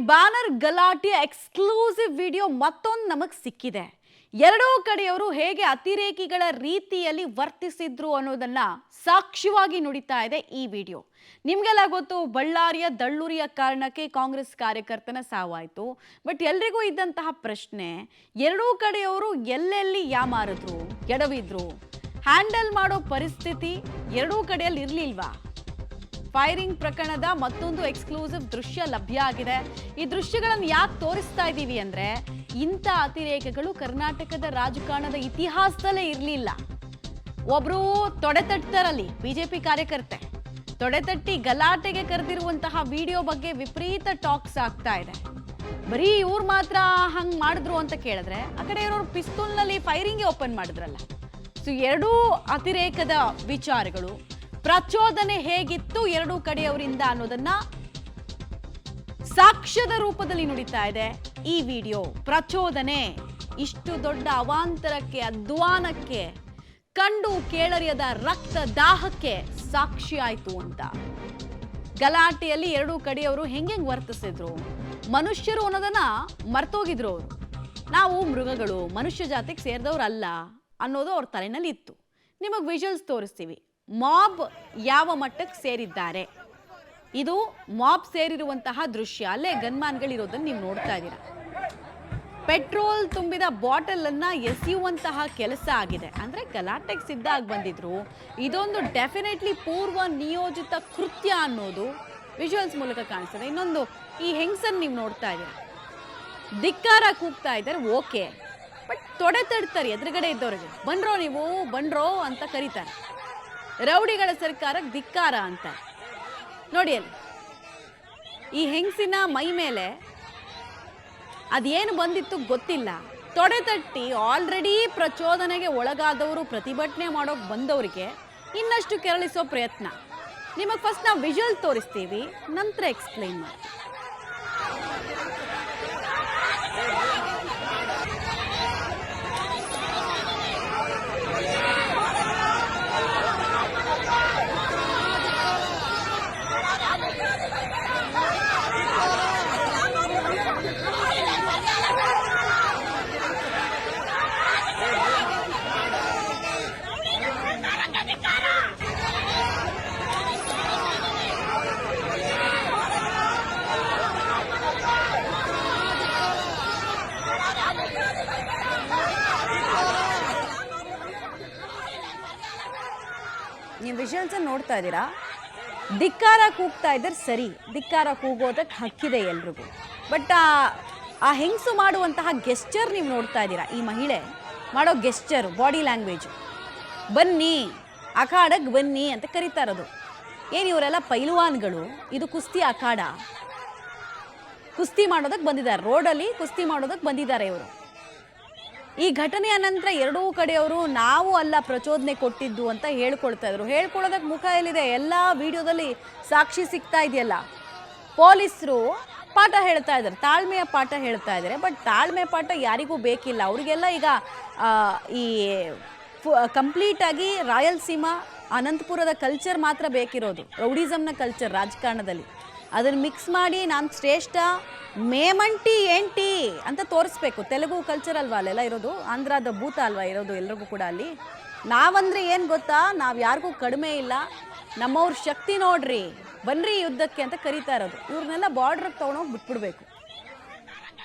Banner ಗಲಾಟೆ exclusive video ಮತ್ತೊಂದು ನಮಗೆ ಸಿಕ್ಕಿದೆ. ಎರಡೂ ಕಡೆಯವರು ಹೇಗೆ ಅತಿರೇಕಿಗಳ ರೀತಿಯಲ್ಲಿ ವರ್ತಿಸಿದ್ರು ಅನ್ನೋದನ್ನ ಸಾಕ್ಷ್ಯವಾಗಿ ನುಡಿತಾ ಇದೆ ಈ ವಿಡಿಯೋ. ನಿಮಗೆಲ್ಲ ಗೊತ್ತು, ಬಳ್ಳಾರಿಯ ದಳ್ಳೂರಿಯ ಕಾರಣಕ್ಕೆ ಕಾಂಗ್ರೆಸ್ ಕಾರ್ಯಕರ್ತನ ಸಾವಾಯಿತು. ಬಟ್ ಎಲ್ರಿಗೂ ಇದ್ದಂತಹ ಪ್ರಶ್ನೆ, ಎರಡೂ ಕಡೆಯವರು ಎಲ್ಲೆಲ್ಲಿ ಯಾಮಾರಿದ್ರು, ಎಡವಿದ್ರು, ಹ್ಯಾಂಡಲ್ ಮಾಡೋ ಪರಿಸ್ಥಿತಿ ಎರಡೂ ಕಡೆಯಲ್ಲಿ ಇರಲಿಲ್ವಾ? ಫೈರಿಂಗ್ ಪ್ರಕರಣದ ಮತ್ತೊಂದು ಎಕ್ಸ್ಕ್ಲೂಸಿವ್ ದೃಶ್ಯ ಲಭ್ಯ ಆಗಿದೆ. ಈ ದೃಶ್ಯಗಳನ್ನು ಯಾಕೆ ತೋರಿಸ್ತಾ ಇದ್ದೀವಿ ಅಂದ್ರೆ, ಇಂಥ ಅತಿರೇಕಗಳು ಕರ್ನಾಟಕದ ರಾಜಕಾರಣದ ಇತಿಹಾಸದಲ್ಲೇ ಇರಲಿಲ್ಲ. ಒಬ್ರು ತೊಡೆತಟ್ಟರಲ್ಲಿ ಬಿಜೆಪಿ ಕಾರ್ಯಕರ್ತೆ ತೊಡೆತಟ್ಟಿ ಗಲಾಟೆಗೆ ಕರೆದಿರುವಂತಹ ವಿಡಿಯೋ ಬಗ್ಗೆ ವಿಪರೀತ ಟಾಕ್ಸ್ ಆಗ್ತಾ ಇದೆ. ಬರೀ ಇವ್ರು ಮಾತ್ರ ಹಂಗ್ ಮಾಡಿದ್ರು ಅಂತ ಕೇಳಿದ್ರೆ, ಆ ಕಡೆ ಇರೋರು ಪಿಸ್ತೂಲ್ನಲ್ಲಿ ಫೈರಿಂಗ್ ಓಪನ್ ಮಾಡಿದ್ರಲ್ಲ. ಸೊ ಎರಡೂ ಅತಿರೇಕದ ವಿಚಾರಗಳು, ಪ್ರಚೋದನೆ ಹೇಗಿತ್ತು ಎರಡೂ ಕಡೆಯವರಿಂದ ಅನ್ನೋದನ್ನ ಸಾಕ್ಷ್ಯದ ರೂಪದಲ್ಲಿ ನುಡಿತಾ ಇದೆ ಈ ವಿಡಿಯೋ. ಪ್ರಚೋದನೆ ಇಷ್ಟು ದೊಡ್ಡ ಅವಾಂತರಕ್ಕೆ, ಅಧ್ವಾನಕ್ಕೆ, ಕಂಡು ಕೇಳರಿಯದ ರಕ್ತ ದಾಹಕ್ಕೆ ಸಾಕ್ಷಿ ಆಯ್ತು ಅಂತ. ಗಲಾಟೆಯಲ್ಲಿ ಎರಡೂ ಕಡೆಯವರು ಹೆಂಗೆ ವರ್ತಿಸಿದ್ರು, ಮನುಷ್ಯರು ಅನ್ನೋದನ್ನ ಮರ್ತೋಗಿದ್ರು ಅವರು. ನಾವು ಮೃಗಗಳು, ಮನುಷ್ಯ ಜಾತಿಗೆ ಸೇರಿದವ್ರಲ್ಲ ಅನ್ನೋದು ಅವ್ರ ತಲೆನಲ್ಲಿ ಇತ್ತು. ನಿಮಗೆ ವಿಜುವಲ್ಸ್ ತೋರಿಸ್ತೀವಿ. ಮಾಬ್ ಯಾವ ಮಟ್ಟಕ್ಕೆ ಸೇರಿದ್ದಾರೆ, ಇದು ಮಾಬ್ ಸೇರಿರುವಂತಹ ದೃಶ್ಯ. ಅಲ್ಲೇ ಗನ್ಮ್ಯಾನ್ಗಳಿರೋದನ್ನ ನೀವು ನೋಡ್ತಾ ಇದ್ದೀರಾ. ಪೆಟ್ರೋಲ್ ತುಂಬಿದ ಬಾಟಲ್ ಅನ್ನ ಎಸೆಯುವಂತಹ ಕೆಲಸ ಆಗಿದೆ. ಅಂದ್ರೆ ಗಲಾಟೆಗೆ ಸಿದ್ಧ ಆಗಿ ಬಂದಿದ್ರು. ಇದೊಂದು ಡೆಫಿನೆಟ್ಲಿ ಪೂರ್ವ ನಿಯೋಜಿತ ಕೃತ್ಯ ಅನ್ನೋದು ವಿಜುವಲ್ಸ್ ಮೂಲಕ ಕಾಣಿಸ್ತದೆ. ಇನ್ನೊಂದು, ಈ ಹೆಂಗಸನ್ ನೀವು ನೋಡ್ತಾ ಇದ್ದೀರಾ, ಧಿಕ್ಕಾರ ಕೂಗ್ತಾ ಇದ್ದಾರೆ, ಓಕೆ, ಬಟ್ ತೊಡೆ ತಡ್ತಾರೆ ಎದುರುಗಡೆ ಇದ್ದವ್ರಿಗೆ. ಬಂದ್ರೋ ನೀವು, ಬಂದ್ರೋ ಅಂತ ಕರೀತಾರೆ. ರೌಡಿಗಳ ಸರ್ಕಾರಕ್ಕೆ ಧಿಕ್ಕಾರ ಅಂತ. ನೋಡಿ ಅಲ್ಲಿ ಈ ಹೆಂಗಸಿನ ಮೈ ಮೇಲೆ ಅದೇನು ಬಂದಿತ್ತು ಗೊತ್ತಿಲ್ಲ, ತೊಡೆ ತಟ್ಟಿ ಆಲ್ರೆಡಿ ಪ್ರಚೋದನೆಗೆ ಒಳಗಾದವರು, ಪ್ರತಿಭಟನೆ ಮಾಡೋಕೆ ಬಂದವರಿಗೆ ಇನ್ನಷ್ಟು ಕೆರಳಿಸೋ ಪ್ರಯತ್ನ. ನಿಮಗೆ ಫಸ್ಟ್ ನಾವು ವಿಜುವಲ್ ತೋರಿಸ್ತೀವಿ, ನಂತರ ಎಕ್ಸ್ಪ್ಲೈನ್ ಮಾಡ್ತೀವಿ. ನೀವು ವಿಜುವಲ್ಸ್ ನೋಡ್ತಾ ಇದ್ದೀರಾ. ಧಿಕ್ಕಾರ ಕೂಗ್ತಾ ಇದ್ದಾರೆ, ಸರಿ, ಧಿಕ್ಕಾರ ಕೂಗೋದಕ್ಕೆ ಹಕ್ಕಿದೆ ಎಲ್ರಿಗೂ. ಬಟ್ ಆ ಹೆಂಗಸು ಮಾಡುವಂತಹ ಗೆಸ್ಚರ್ ನೀವು ನೋಡ್ತಾ ಇದ್ದೀರಾ. ಈ ಮಹಿಳೆ ಮಾಡೋ ಗೆಸ್ಚರ್, ಬಾಡಿ ಲ್ಯಾಂಗ್ವೇಜ್, ಬನ್ನಿ ಅಖಾಡಕ್ಕೆ ಬನ್ನಿ ಅಂತ ಕರೀತಾ ಇರೋದು. ಏನು ಇವರೆಲ್ಲ ಪೈಲ್ವಾನ್ಗಳು, ಇದು ಕುಸ್ತಿ ಅಖಾಡ, ಕುಸ್ತಿ ಮಾಡೋದಕ್ಕೆ ಬಂದಿದ್ದಾರೆ, ರೋಡಲ್ಲಿ ಕುಸ್ತಿ ಮಾಡೋದಕ್ಕೆ ಬಂದಿದ್ದಾರೆ ಇವರು. ಈ ಘಟನೆಯ ನಂತರ ಎರಡೂ ಕಡೆಯವರು ನಾವು ಅಲ್ಲ ಪ್ರಚೋದನೆ ಕೊಟ್ಟಿದ್ದು ಅಂತ ಹೇಳ್ಕೊಳ್ತಾ ಇದ್ರು. ಹೇಳ್ಕೊಳ್ಳೋದಕ್ಕೆ ಮುಖ ಎಲ್ಲಿದೆ? ಎಲ್ಲ ವಿಡಿಯೋದಲ್ಲಿ ಸಾಕ್ಷಿ ಸಿಗ್ತಾ ಇದೆಯಲ್ಲ. ಪೊಲೀಸರು ಪಾಠ ಹೇಳ್ತಾ ಇದ್ದಾರೆ, ತಾಳ್ಮೆಯ ಪಾಠ ಹೇಳ್ತಾ ಇದ್ದಾರೆ. ಬಟ್ ತಾಳ್ಮೆ ಪಾಠ ಯಾರಿಗೂ ಬೇಕಿಲ್ಲ. ಅವರಿಗೆಲ್ಲ ಈಗ ಈ ಕಂಪ್ಲೀಟಾಗಿ ರಾಯಲಸೀಮಾ, ಅನಂತಪುರದ ಕಲ್ಚರ್ ಮಾತ್ರ ಬೇಕಿರೋದು. ರೌಡಿಸಮ್ನ ಕಲ್ಚರ್ ರಾಜಕಾರಣದಲ್ಲಿ ಅದನ್ನು ಮಿಕ್ಸ್ ಮಾಡಿ ನಾನು ಶ್ರೇಷ್ಠ, ಮೇಮಂಟಿ ఏంటి ಅಂತ ತೋರಿಸ್ಬೇಕು. ತೆಲುಗು ಕಲ್ಚರ್ ಅಲ್ವಾ ಅಲ್ಲೆಲ್ಲ ಇರೋದು, ಆಂಧ್ರದ ಭೂತ ಅಲ್ವಾ ಇರೋದು ಎಲ್ರಿಗೂ ಕೂಡ ಅಲ್ಲಿ. ನಾವಂದ್ರೆ ಏನು ಗೊತ್ತಾ, ನಾವು ಯಾರಿಗೂ ಕಡಿಮೆ ಇಲ್ಲ, ನಮ್ಮವ್ರ ಶಕ್ತಿ ನೋಡ್ರಿ, ಬನ್ರಿ ಯುದ್ಧಕ್ಕೆ ಅಂತ ಕರೀತಾ ಇರೋದು. ಇವ್ರನ್ನೆಲ್ಲ ಬಾರ್ಡ್ರಿಗೆ ತೊಗೊಂಡೋಗಿ ಬಿಟ್ಬಿಡ್ಬೇಕು.